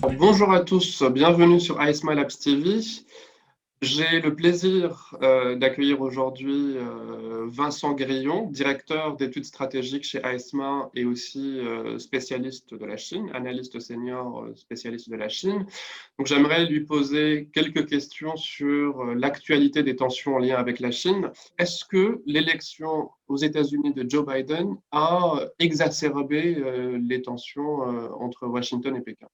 Bonjour à tous, bienvenue sur iSmile Labs TV. J'ai le plaisir d'accueillir aujourd'hui Vincent Grillon, directeur d'études stratégiques chez ASMA et aussi spécialiste de la Chine, analyste senior spécialiste de la Chine. Donc j'aimerais lui poser quelques questions sur l'actualité des tensions en lien avec la Chine. Est-ce que l'élection aux États-Unis de Joe Biden a exacerbé les tensions entre Washington et Pékin?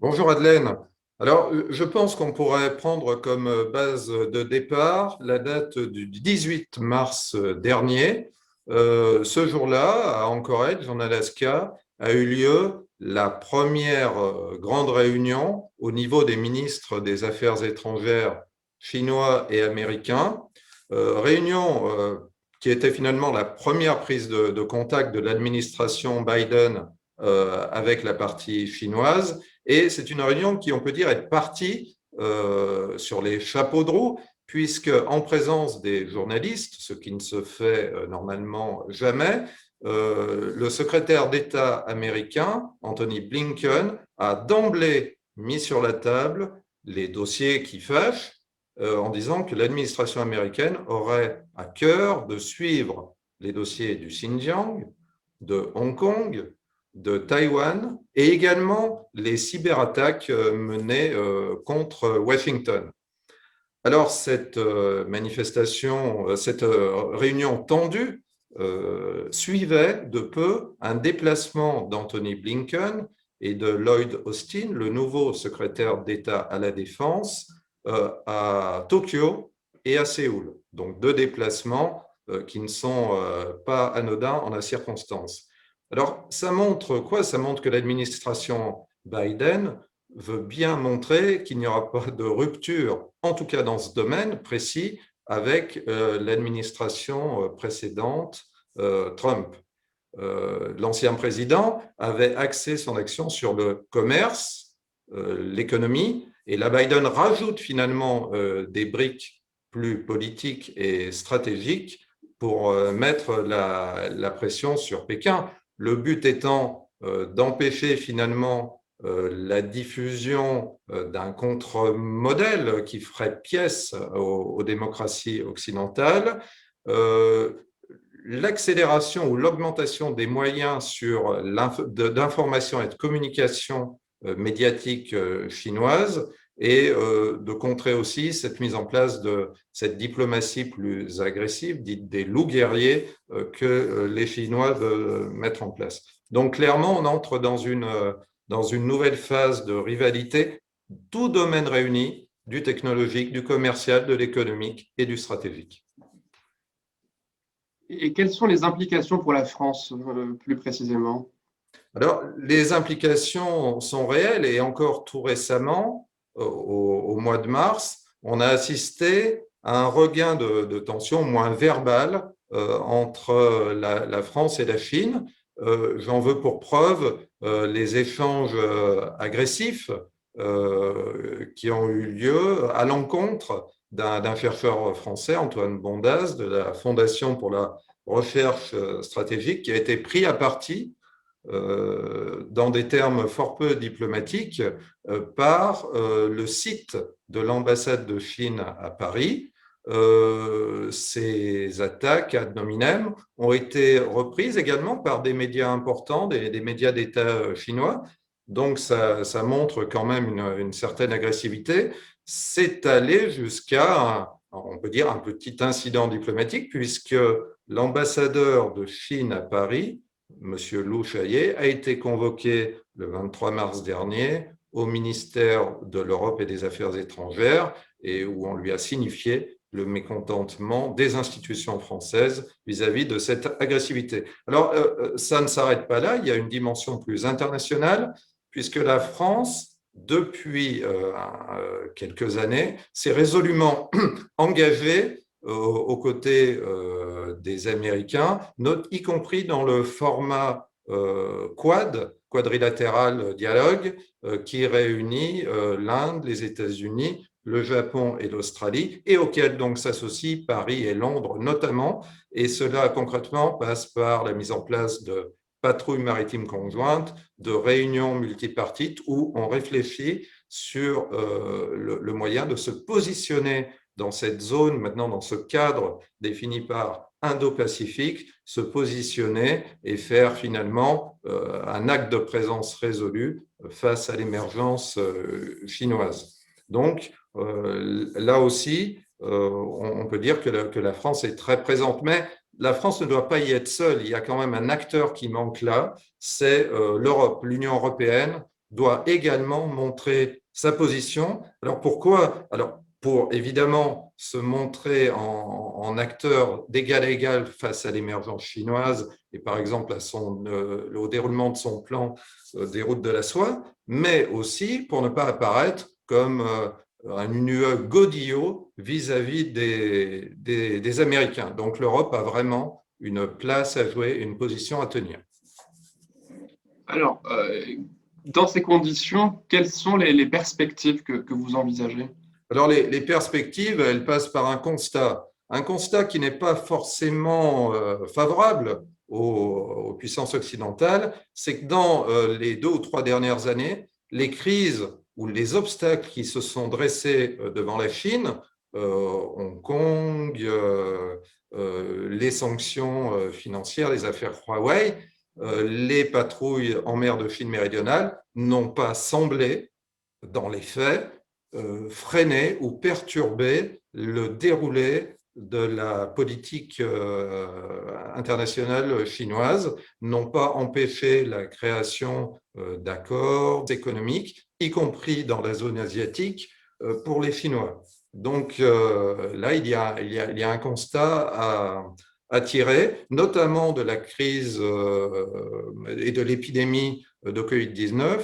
Bonjour Madeleine. Alors, je pense qu'on pourrait prendre comme base de départ la date du 18 mars dernier. Ce jour-là, à Anchorage, en Alaska, a eu lieu la première grande réunion au niveau des ministres des Affaires étrangères chinois et américains. Réunion qui était finalement la première prise de contact de l'administration Biden avec la partie chinoise. Et c'est une réunion qui, on peut dire, est partie sur les chapeaux de roue, puisque en présence des journalistes, ce qui ne se fait normalement jamais, le secrétaire d'État américain, Anthony Blinken, a d'emblée mis sur la table les dossiers qui fâchent, en disant que l'administration américaine aurait à cœur de suivre les dossiers du Xinjiang, de Hong Kong, de Taïwan et également les cyberattaques menées contre Washington. Alors, cette manifestation, cette réunion tendue suivait de peu un déplacement d'Anthony Blinken et de Lloyd Austin, le nouveau secrétaire d'État à la Défense, à Tokyo et à Séoul. Donc, deux déplacements qui ne sont pas anodins en la circonstance. Alors, ça montre quoi? Ça montre que l'administration Biden veut bien montrer qu'il n'y aura pas de rupture, en tout cas dans ce domaine précis, avec l'administration précédente, Trump. L'ancien président avait axé son action sur le commerce, l'économie, et la Biden rajoute finalement des briques plus politiques et stratégiques pour mettre la pression sur Pékin. Le but étant d'empêcher finalement la diffusion d'un contre-modèle qui ferait pièce aux démocraties occidentales, l'accélération ou l'augmentation des moyens sur d'information et de communication médiatique chinoise et de contrer aussi cette mise en place de cette diplomatie plus agressive, dite des loups guerriers, que les Chinois veulent mettre en place. Donc clairement, on entre dans une nouvelle phase de rivalité, tout domaine réuni, du technologique, du commercial, de l'économique et du stratégique. Et quelles sont les implications pour la France, plus précisément? Alors, les implications sont réelles et encore tout récemment, au mois de mars, on a assisté à un regain de tension moins verbal entre la France et la Chine. J'en veux pour preuve les échanges agressifs qui ont eu lieu à l'encontre d'un chercheur français, Antoine Bondaz, de la Fondation pour la recherche stratégique, qui a été pris à partie dans des termes fort peu diplomatiques, par le site de l'ambassade de Chine à Paris. Ces attaques ad nominem ont été reprises également par des médias importants, des médias d'État chinois. Donc, ça montre quand même une certaine agressivité. C'est allé jusqu'à, on peut dire, un petit incident diplomatique, puisque l'ambassadeur de Chine à Paris, Monsieur Lou Chaillet, a été convoqué le 23 mars dernier au ministère de l'Europe et des Affaires étrangères et où on lui a signifié le mécontentement des institutions françaises vis-à-vis de cette agressivité. Alors, ça ne s'arrête pas là, il y a une dimension plus internationale, puisque la France, depuis quelques années, s'est résolument engagée aux côtés des Américains, y compris dans le format quadrilatéral dialogue, qui réunit l'Inde, les États-Unis, le Japon et l'Australie, et auquel donc s'associent Paris et Londres notamment. Et cela concrètement passe par la mise en place de patrouilles maritimes conjointes, de réunions multipartites où on réfléchit sur le moyen de se positionner dans cette zone, maintenant dans ce cadre défini par Indo-Pacifique, se positionner et faire finalement un acte de présence résolu face à l'émergence chinoise. Donc, là aussi, on peut dire que la France est très présente, mais la France ne doit pas y être seule. Il y a quand même un acteur qui manque là, c'est l'Europe. L'Union européenne doit également montrer sa position. Alors pourquoi? Alors pour évidemment se montrer en acteur d'égal à égal face à l'émergence chinoise et par exemple au déroulement de son plan des routes de la soie, mais aussi pour ne pas apparaître comme un UE godillot vis-à-vis des Américains. Donc l'Europe a vraiment une place à jouer, une position à tenir. Alors, dans ces conditions, quelles sont les perspectives que vous envisagez? Alors les perspectives, elles passent par un constat qui n'est pas forcément favorable aux puissances occidentales, c'est que dans les 2 ou 3 dernières années, les crises ou les obstacles qui se sont dressés devant la Chine, Hong Kong, les sanctions financières, les affaires Huawei, les patrouilles en mer de Chine méridionale, n'ont pas semblé, dans les faits, freiner ou perturber le déroulé de la politique internationale chinoise, n'ont pas empêché la création d'accords économiques, y compris dans la zone asiatique, pour les Chinois. Donc là, il y a un constat à tirer, notamment de la crise et de l'épidémie de Covid-19,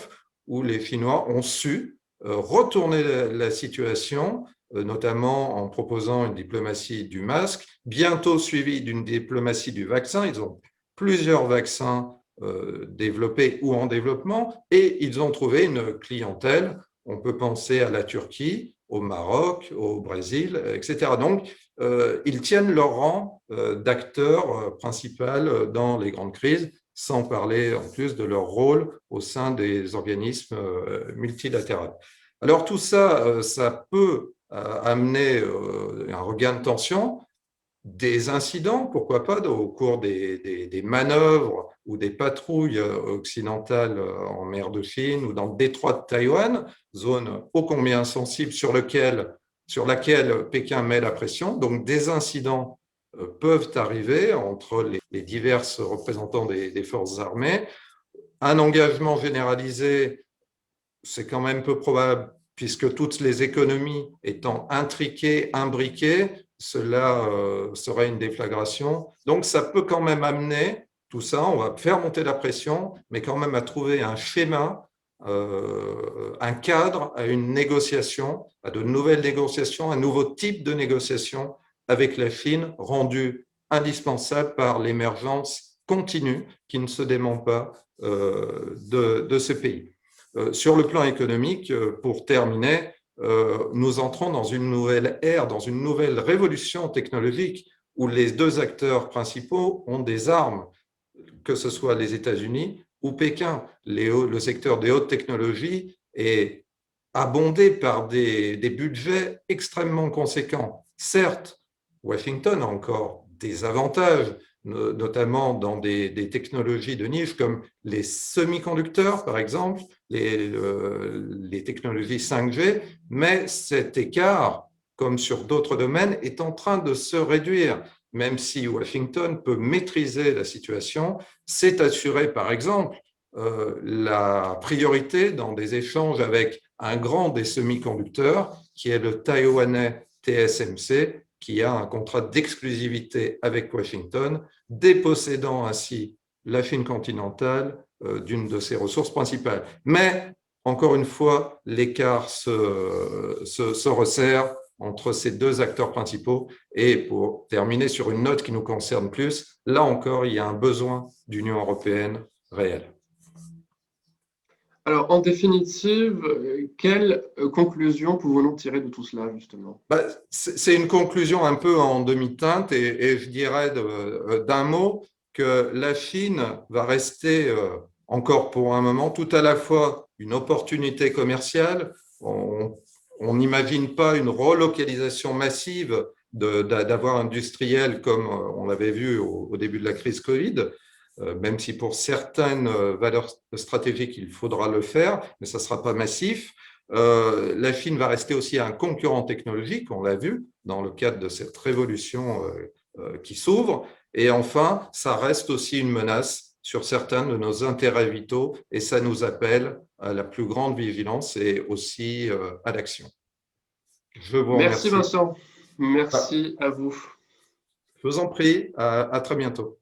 où les Chinois ont su retourner la situation, notamment en proposant une diplomatie du masque, bientôt suivie d'une diplomatie du vaccin. Ils ont plusieurs vaccins développés ou en développement et ils ont trouvé une clientèle. On peut penser à la Turquie, au Maroc, au Brésil, etc. Donc, ils tiennent leur rang d'acteurs principaux dans les grandes crises, sans parler en plus de leur rôle au sein des organismes multilatéraux. Alors tout ça, ça peut amener un regain de tension, des incidents, pourquoi pas, au cours des manœuvres ou des patrouilles occidentales en mer de Chine ou dans le détroit de Taïwan, zone ô combien sensible sur laquelle Pékin met la pression. Donc des incidents peuvent arriver entre les divers représentants des forces armées. Un engagement généralisé, c'est quand même peu probable, puisque toutes les économies étant intriquées, imbriquées, cela serait une déflagration. Donc, ça peut quand même amener tout ça, on va faire monter la pression, mais quand même à trouver un schéma, un cadre à une négociation, à de nouvelles négociations, un nouveau type de négociation avec la Chine, rendu indispensable par l'émergence continue qui ne se dément pas de ce pays. Sur le plan économique, pour terminer, nous entrons dans une nouvelle ère, dans une nouvelle révolution technologique où les 2 acteurs principaux ont des armes, que ce soit les États-Unis ou Pékin. Le secteur des hautes technologies est abondé par des budgets extrêmement conséquents. Certes, Washington a encore des avantages, notamment dans des technologies de niche comme les semi-conducteurs, par exemple, les technologies 5G, mais cet écart, comme sur d'autres domaines, est en train de se réduire. Même si Washington peut maîtriser la situation, c'est assurer, par exemple, la priorité dans des échanges avec un grand des semi-conducteurs, qui est le taïwanais TSMC, qui a un contrat d'exclusivité avec Washington, dépossédant ainsi la Chine continentale d'une de ses ressources principales. Mais, encore une fois, l'écart se resserre entre ces 2 acteurs principaux. Et pour terminer sur une note qui nous concerne plus, là encore, il y a un besoin d'Union européenne réel. Alors, en définitive, quelle conclusion pouvons-nous tirer de tout cela, justement? C'est une conclusion un peu en demi-teinte et je dirais d'un mot, que la Chine va rester encore pour un moment tout à la fois une opportunité commerciale. On n'imagine pas une relocalisation massive d'avoir industriel comme on l'avait vu au début de la crise Covid, même si pour certaines valeurs stratégiques, il faudra le faire, mais ça ne sera pas massif. La Chine va rester aussi un concurrent technologique, on l'a vu dans le cadre de cette révolution qui s'ouvre. Et enfin, ça reste aussi une menace sur certains de nos intérêts vitaux et ça nous appelle à la plus grande vigilance et aussi à l'action. Je vous Merci remercie. Vincent, merci à vous. Je vous en prie, à très bientôt.